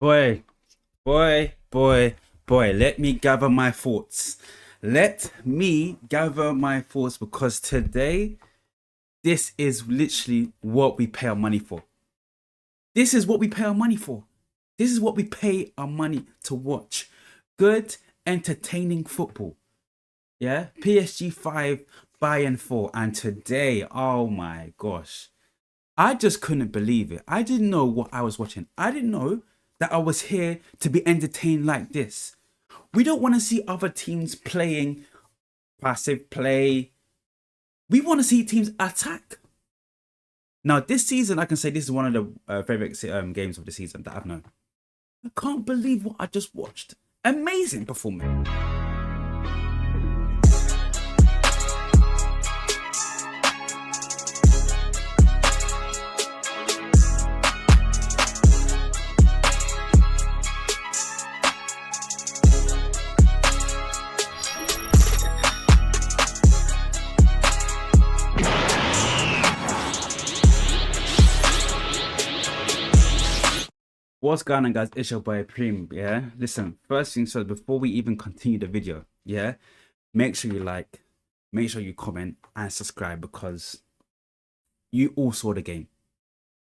Boy, boy, let me gather my thoughts. Let me gather my thoughts because today, this is literally what we pay our money for. This is what we pay our money for. This is what we pay our money to watch. Good, entertaining football. Yeah? PSG 5, Bayern 4. And today, oh my gosh. I just couldn't believe it. I didn't know what I was watching. I didn't know that I was here to be entertained like this. We don't want to see other teams playing passive play. We want to see teams attack. Now, this season, I can say this is one of the favorite games of the season that I've known. I can't believe what I just watched. Amazing performance. What's going on, guys? It's your boy Preme. Yeah, listen, first things first, before we even continue the video, yeah, make sure you like, make sure you comment and subscribe because you all saw the game.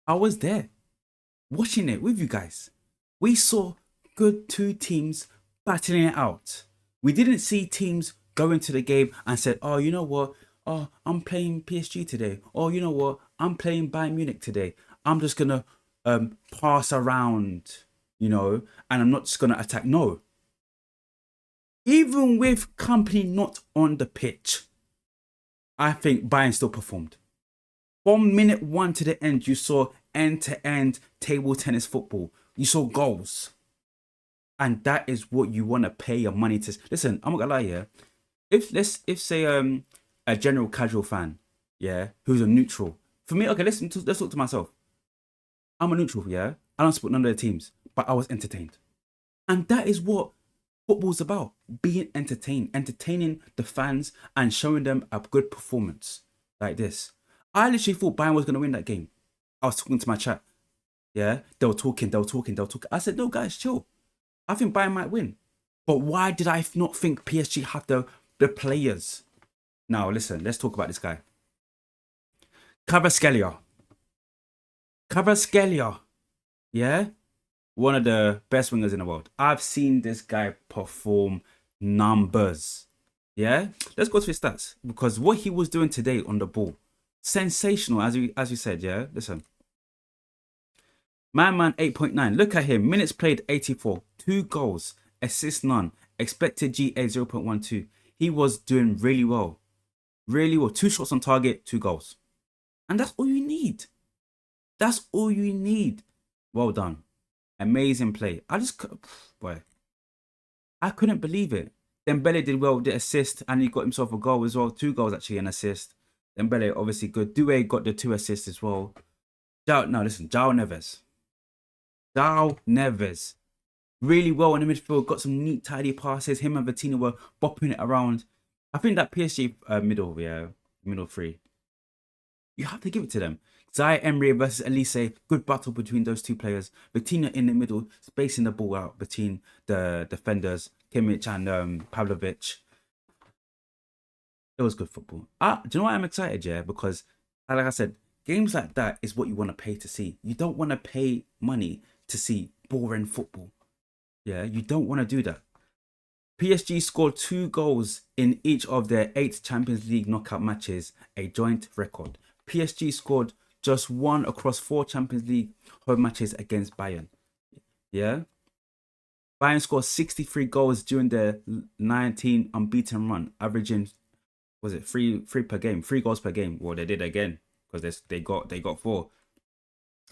I was there watching it with you guys. We saw good two teams battling it out. We didn't see teams go into the game and said, oh, you know what? Oh, I'm playing PSG today. Oh, you know what? I'm playing Bayern Munich today. I'm just gonna pass around, and I'm not just gonna attack. No. Even with company not on the pitch, I think Bayern still performed. From minute one to the end, you saw end-to-end table tennis football. You saw goals. And that is what you want to pay your money to. Listen, I'm not gonna lie here. If say a general casual fan, yeah, who's a neutral. For me, okay, let's talk to myself. I'm a neutral, yeah. I don't support none of the teams, but I was entertained. And that is what football's about. Being entertained, entertaining the fans and showing them a good performance like this. I literally thought Bayern was gonna win that game. I was talking to my chat. Yeah, they were talking. I said, no, guys, chill. I think Bayern might win. But why did I not think PSG had the players? Now, listen, let's talk about this guy. Kvaratskhelia, yeah? One of the best wingers in the world. I've seen this guy perform numbers. Yeah? Let's go to his stats. Because what he was doing today on the ball, sensational, as you said, yeah? Listen. Man 8.9. Look at him. Minutes played 84. 2 goals. Assists none. Expected GA 0.12. He was doing really well. Really well. 2 shots on target, 2 goals. And that's all you need. That's all you need. Well done. Amazing play. Boy, I couldn't believe it. Dembele did well, did assist, and he got himself a goal as well. 2 goals actually, an assist. Dembele obviously good. Doué got the 2 assists as well. João Neves. Really well in the midfield. Got some neat, tidy passes. Him and Vitinha were bopping it around. I think that PSG middle three. You have to give it to them. Zai Emery versus Elise, good battle between those two players. Vitinha in the middle, spacing the ball out between the defenders, Kimmich and Pavlovic. It was good football. Do you know why I'm excited, yeah? Because, like I said, games like that is what you want to pay to see. You don't want to pay money to see boring football. Yeah, you don't want to do that. PSG scored 2 goals in each of their 8 Champions League knockout matches, a joint record. PSG scored just 1 across 4 Champions League home matches against Bayern. Yeah? Bayern scored 63 goals during their 19 unbeaten run, averaging, was it 3 per game? 3 goals per game. Well, they did again because they got 4.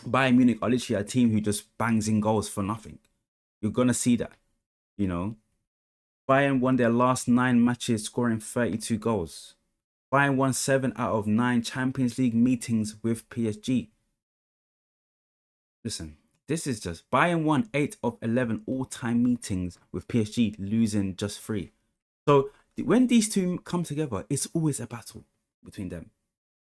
Bayern Munich are literally a team who just bangs in goals for nothing. You're going to see that, Bayern won their last 9 matches, scoring 32 goals. Bayern won 7 out of 9 Champions League meetings with PSG. Listen, this is just... Bayern won 8 of 11 all-time meetings with PSG, losing just 3. So, when these two come together, it's always a battle between them.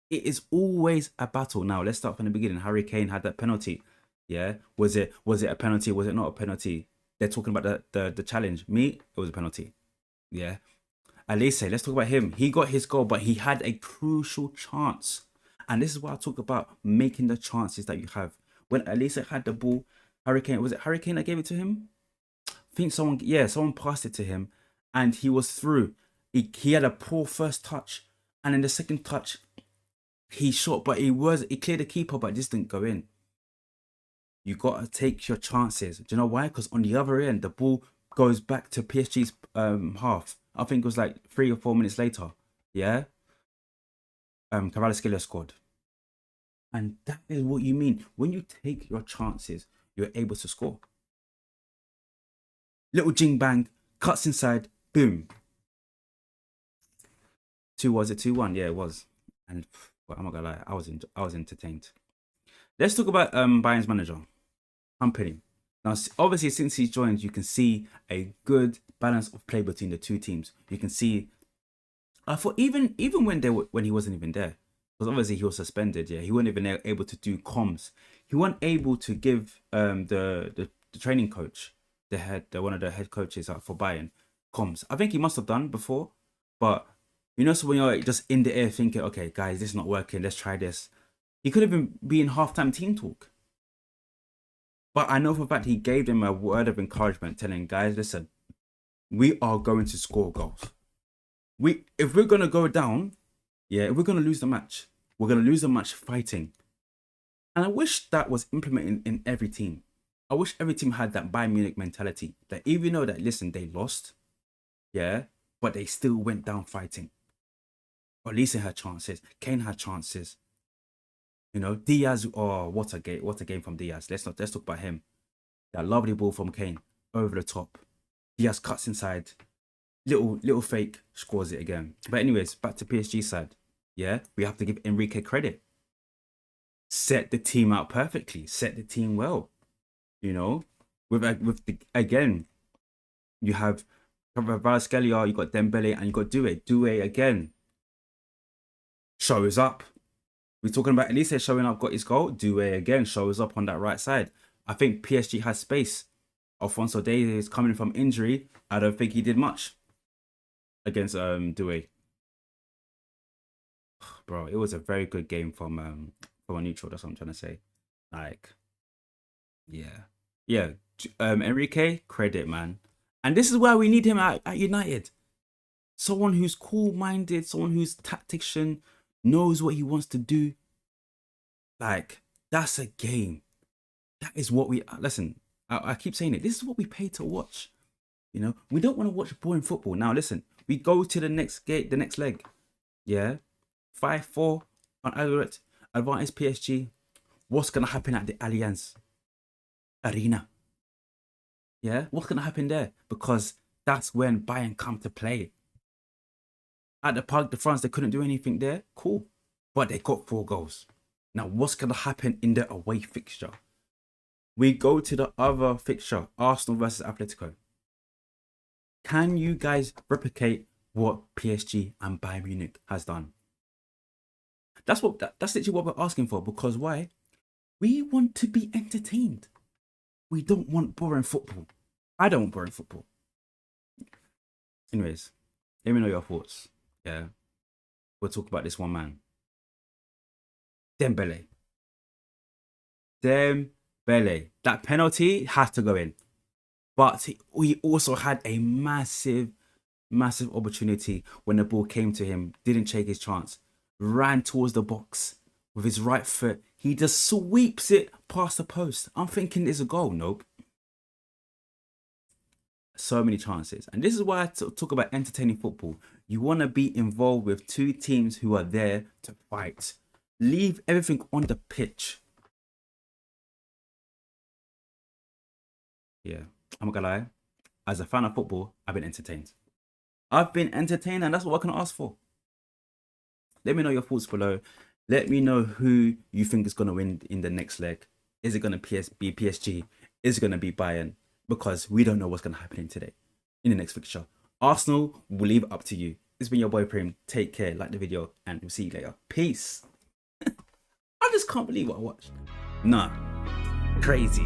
It is always a battle. Now, let's start from the beginning. Harry Kane had that penalty. Yeah, was it a penalty? Was it not a penalty? They're talking about the challenge. Me, it was a penalty. Yeah. Elise, let's talk about him. He got his goal, but he had a crucial chance. And this is what I talk about, making the chances that you have. When Elise had the ball, Hurricane, was it Hurricane that gave it to him? I think someone, yeah, someone passed it to him and he was through. He had a poor first touch. And in the second touch, he shot, but he cleared the keeper, but it just didn't go in. You got to take your chances. Do you know why? Because on the other end, the ball goes back to PSG's half. I think it was like 3 or 4 minutes later. Yeah. Kvaratskhelia scored. And that is what you mean. When you take your chances, you're able to score. Little jing bang, cuts inside, boom. Was it 2-1? Yeah, it was. And well, I'm not gonna lie, I was entertained. Let's talk about Bayern's manager, Company. Now, obviously, since he's joined, you can see a good balance of play between the two teams. You can see, I thought even when he wasn't even there, because obviously he was suspended. Yeah, he wasn't even able to do comms. He wasn't able to give the training coach, one of the head coaches for Bayern, comms. I think he must have done before, but so when you're just in the air thinking, okay, guys, this is not working. Let's try this. He could even be in halftime team talk. But I know for a fact he gave them a word of encouragement, telling guys, listen, we are going to score goals. If we're gonna go down, yeah, if we're gonna lose the match, we're gonna lose the match fighting. And I wish that was implemented in every team. I wish every team had that Bayern Munich mentality. That even though that, listen, they lost, yeah, but they still went down fighting. Or at least they had chances. Kane had chances. Diaz, oh, what a game from Diaz. Let's talk about him. That lovely ball from Kane over the top. Diaz cuts inside. Little fake, scores it again. But anyways, back to PSG side. Yeah, we have to give Enrique credit. Set the team out perfectly. Set the team well. Again, you have Kvaratskhelia, you got Dembele, and you got Doué. Doué again shows up. We're talking about Elise showing up, got his goal. Doué again shows up on that right side. I think PSG has space. Alphonso Davies coming from injury. I don't think he did much against Doué. Bro, it was a very good game from a neutral. That's what I'm trying to say. Like, yeah. Enrique, credit, man. And this is why we need him at United. Someone who's cool-minded, someone who's tactician, knows what he wants to do. Like, that's a game. That is what we listen. I keep saying it. This is what we pay to watch. We don't want to watch boring football. Now, listen, we go to the next leg. Yeah, 5-4 on aggregate advantage PSG. What's gonna happen at the Allianz Arena? Yeah, what's gonna happen there? Because that's when Bayern come to play. At the Parc de France, they couldn't do anything there. Cool, but they got 4 goals. Now, what's gonna happen in the away fixture? We go to the other fixture, Arsenal versus Atletico. Can you guys replicate what PSG and Bayern Munich has done? That's literally what we're asking for. Because why? We want to be entertained. We don't want boring football. I don't want boring football. Anyways, let me know your thoughts. Yeah, we'll talk about this one man, Dembele. That penalty has to go in. But we also had a massive opportunity when the ball came to him. Didn't take his chance. Ran towards the box with his right foot. He just sweeps it past the post. I'm thinking it's a goal. Nope. So many chances. And this is why I talk about entertaining football. You want to be involved with two teams who are there to fight. Leave everything on the pitch. Yeah, I'm not gonna lie. As a fan of football, I've been entertained. And that's what I can ask for. Let me know your thoughts below. Let me know who you think is going to win in the next leg. Is it going to be PSG? Is it going to be Bayern? Because we don't know what's going to happen in the next fixture. Arsenal, we'll leave it up to you. It's been your boy Preme. Take care, like the video, and we'll see you later. Peace. I just can't believe what I watched. Nah. Crazy.